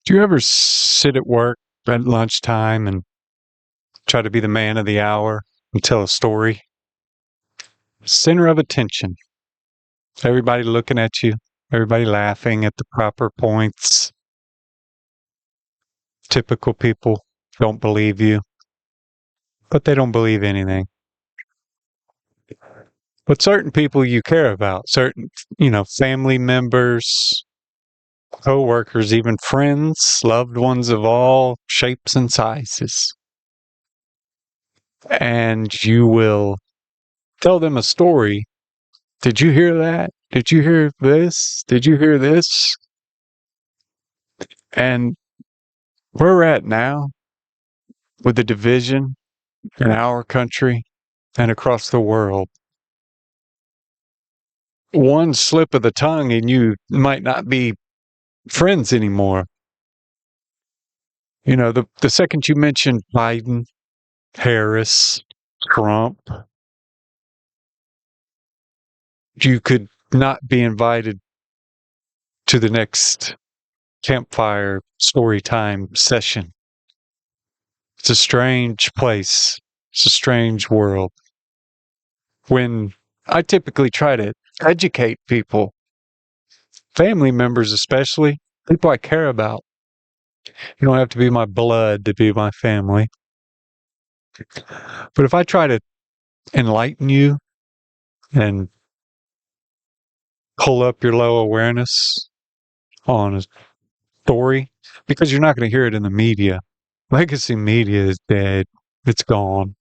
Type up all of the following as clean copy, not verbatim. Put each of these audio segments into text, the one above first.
Do you ever sit at work at lunchtime and try to be the man of the hour and tell a story? Center of attention. Everybody looking at you, everybody laughing at the proper points. Typical people don't believe you, but they don't believe anything. But certain people you care about, certain, family members, co-workers, even friends, loved ones of all shapes and sizes. And you will tell them a story. Did you hear that? Did you hear this? Did you hear this? And where we're at now with the division in our country and across the world, one slip of the tongue and you might not be friends anymore. The second you mention Biden, Harris, Trump, you could not be invited to the next campfire story time session. It's a strange place. It's a strange world. When I typically try to educate people, family members especially, people I care about. You don't have to be my blood to be my family. But if I try to enlighten you and pull up your low awareness on a story, because you're not going to hear it in the media. Legacy media is dead. It's gone.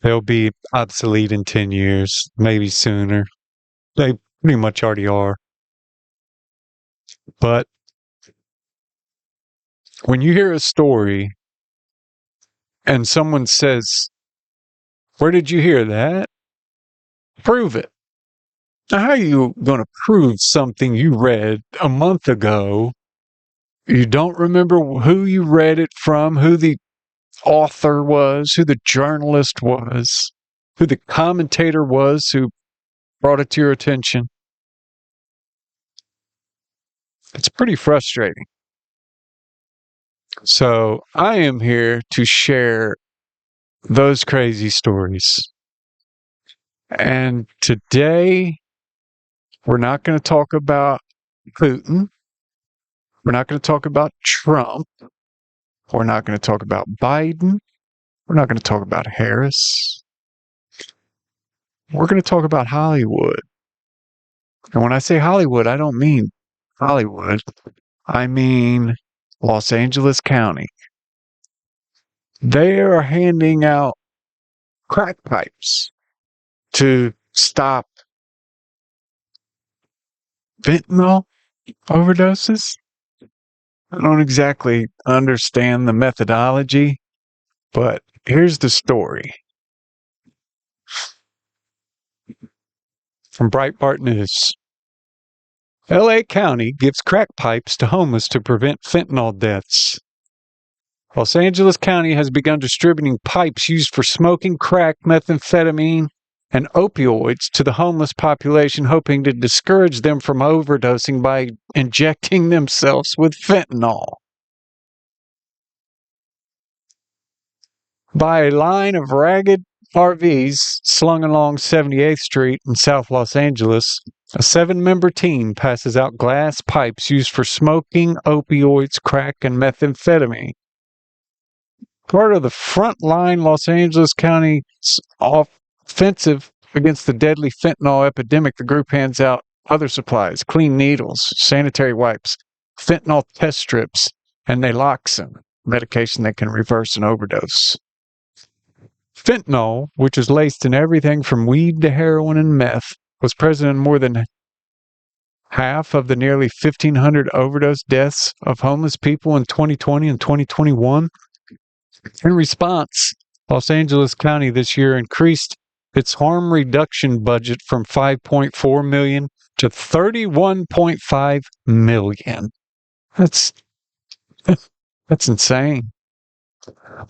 They'll be obsolete in 10 years, maybe sooner. They pretty much already are. But when you hear a story and someone says, "Where did you hear that?" Prove it. Now, how are you going to prove something you read a month ago? You don't remember who you read it from, who the author was, who the journalist was, who the commentator was who brought it to your attention. It's pretty frustrating. So I am here to share those crazy stories. And today, we're not going to talk about Putin. We're not going to talk about Trump. We're not going to talk about Biden. We're not going to talk about Harris. We're going to talk about Hollywood. And when I say Hollywood, I don't mean Hollywood. I mean Los Angeles County. They are handing out crack pipes to stop fentanyl overdoses. I don't exactly understand the methodology, but here's the story from Breitbart News. LA County gives crack pipes to homeless to prevent fentanyl deaths. Los Angeles County has begun distributing pipes used for smoking crack, methamphetamine, and opioids to the homeless population, hoping to discourage them from overdosing by injecting themselves with fentanyl. By a line of ragged RVs slung along 78th Street in South Los Angeles, a 7-member team passes out glass pipes used for smoking, opioids, crack, and methamphetamine. Part of the frontline Los Angeles County's offensive against the deadly fentanyl epidemic, the group hands out other supplies, clean needles, sanitary wipes, fentanyl test strips, and naloxone, medication that can reverse an overdose. Fentanyl, which is laced in everything from weed to heroin and meth, was present in more than half of the nearly 1,500 overdose deaths of homeless people in 2020 and 2021. In response, Los Angeles County this year increased its harm reduction budget from $5.4 million to $31.5 million. That's insane.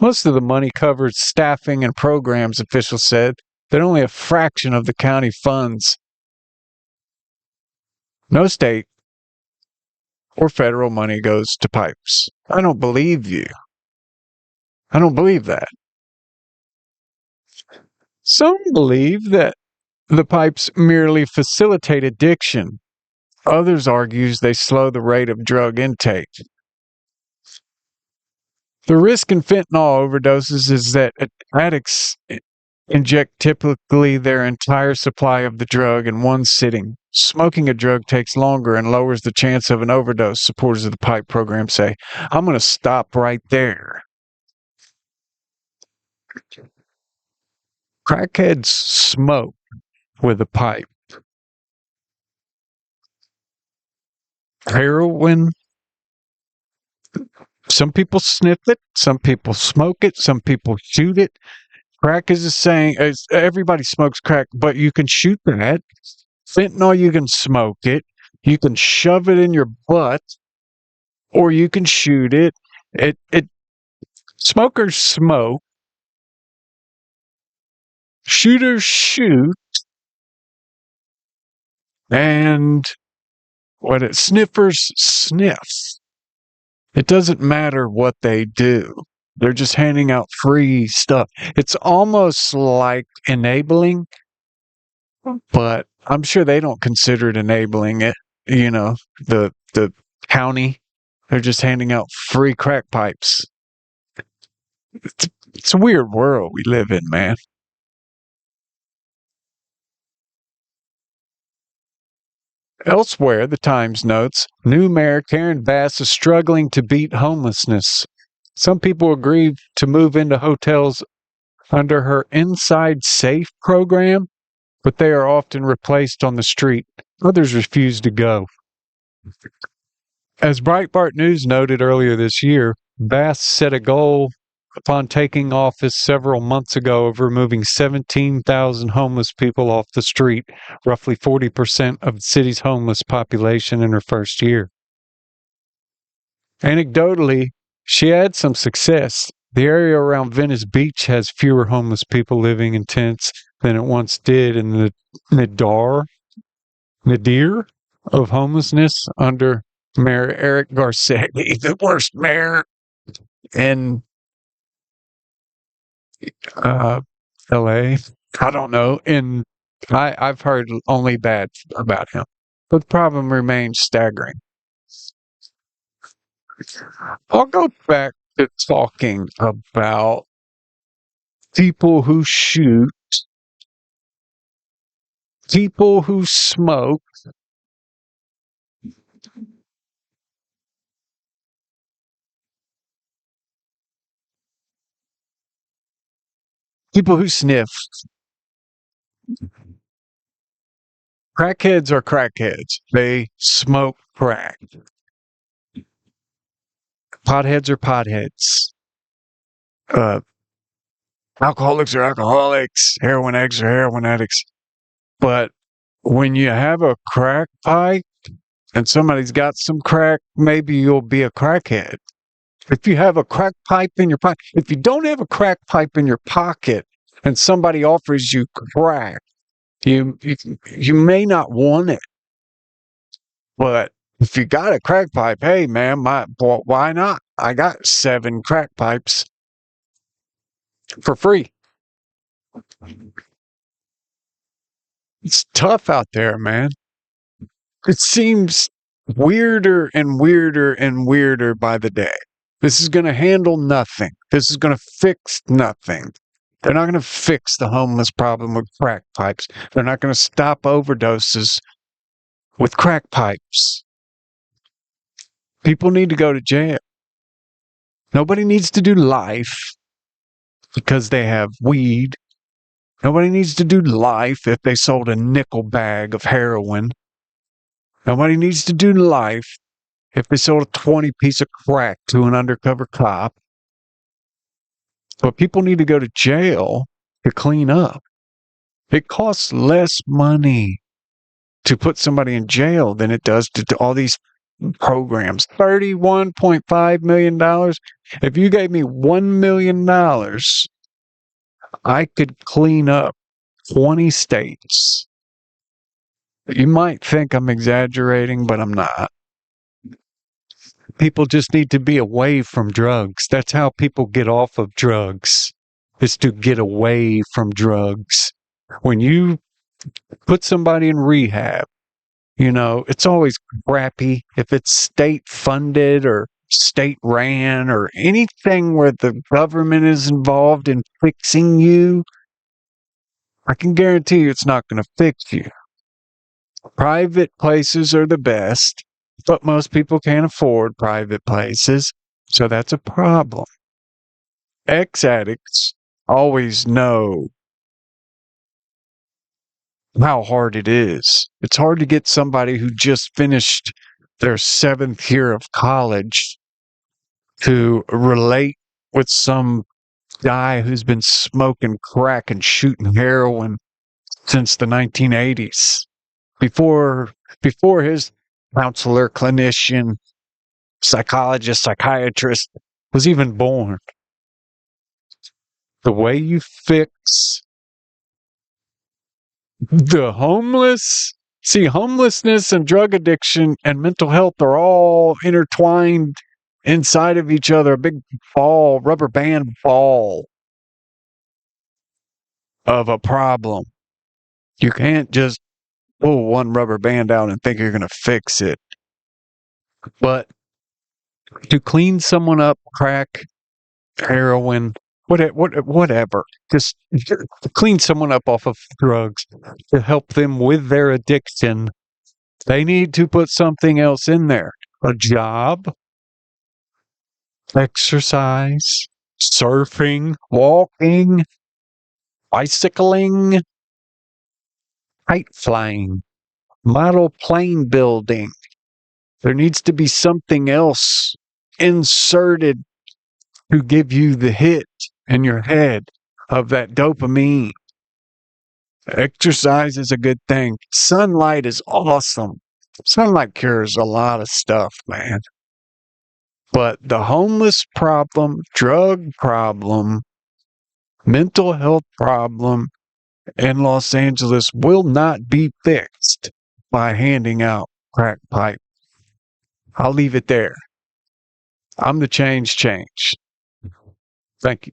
Most of the money covers staffing and programs, officials said, that only a fraction of the county funds. No state or federal money goes to pipes. I don't believe you. I don't believe that. Some believe that the pipes merely facilitate addiction. Others argues they slow the rate of drug intake. The risk in fentanyl overdoses is that addicts inject typically their entire supply of the drug in one sitting. Smoking a drug takes longer and lowers the chance of an overdose, supporters of the PIPE program say. I'm going to stop right there. Crackheads smoke with a pipe. Heroin, some people sniff it, some people smoke it, some people shoot it. Crack is the same as everybody smokes crack, but you can shoot that. Fentanyl, you can smoke it, you can shove it in your butt, or you can shoot it. Smokers smoke, shooters shoot, and sniffers sniff. It doesn't matter what they do. They're just handing out free stuff. It's almost like enabling, but I'm sure they don't consider it enabling it. You know, the county, they're just handing out free crack pipes. It's a weird world we live in, man. Elsewhere, the Times notes, new mayor Karen Bass is struggling to beat homelessness. Some people agree to move into hotels under her Inside Safe program, but they are often replaced on the street. Others refuse to go. As Breitbart News noted earlier this year, Bass set a goal upon taking office several months ago of removing 17,000 homeless people off the street, roughly 40% of the city's homeless population in her first year. Anecdotally, she had some success. The area around Venice Beach has fewer homeless people living in tents than it once did in the nadir of homelessness under Mayor Eric Garcetti, the worst mayor in LA. I don't know. I've heard only bad about him. But the problem remains staggering. I'll go back to talking about people who shoot, people who smoke, people who sniff. Crackheads are crackheads. They smoke crack. Potheads are potheads. Alcoholics are alcoholics. Heroin addicts are heroin addicts. But when you have a crack pipe and somebody's got some crack, maybe you'll be a crackhead. If you have a crack pipe in your pocket, if you don't have a crack pipe in your pocket and somebody offers you crack, you may not want it. But if you got a crack pipe, hey man, why not? I got 7 crack pipes for free. It's tough out there, man. It seems weirder and weirder and weirder by the day. This is going to handle nothing. This is going to fix nothing. They're not going to fix the homeless problem with crack pipes. They're not going to stop overdoses with crack pipes. People need to go to jail. Nobody needs to do life because they have weed. Nobody needs to do life if they sold a nickel bag of heroin. Nobody needs to do life if they sold a 20 piece of crack to an undercover cop. But people need to go to jail to clean up. It costs less money to put somebody in jail than it does to do all these programs. $31.5 million. If you gave me $1 million, I could clean up 20 states. You might think I'm exaggerating, but I'm not. People just need to be away from drugs. That's how people get off of drugs, is to get away from drugs. When you put somebody in rehab, it's always crappy if it's state funded or state ran or anything where the government is involved in fixing you. I can guarantee you it's not going to fix you. Private places are the best, but most people can't afford private places, so that's a problem. Ex-addicts always know how hard it is. It's hard to get somebody who just finished their 7th year of college to relate with some guy who's been smoking crack and shooting heroin since the 1980s. Before his counselor, clinician, psychologist, psychiatrist was even born. The way you fix the homeless, see, homelessness and drug addiction and mental health are all intertwined inside of each other, a big ball, rubber band ball of a problem. You can't just pull one rubber band out and think you're going to fix it. But to clean someone up, crack, heroin, whatever, just to clean someone up off of drugs, to help them with their addiction, they need to put something else in there. A job, exercise, surfing, walking, bicycling, kite flying, model plane building. There needs to be something else inserted to give you the hit in your head of that dopamine. Exercise is a good thing. Sunlight is awesome. Sunlight cures a lot of stuff, man. But the homeless problem, drug problem, mental health problem in Los Angeles will not be fixed by handing out crack pipe. I'll leave it there. I'm the change. Thank you.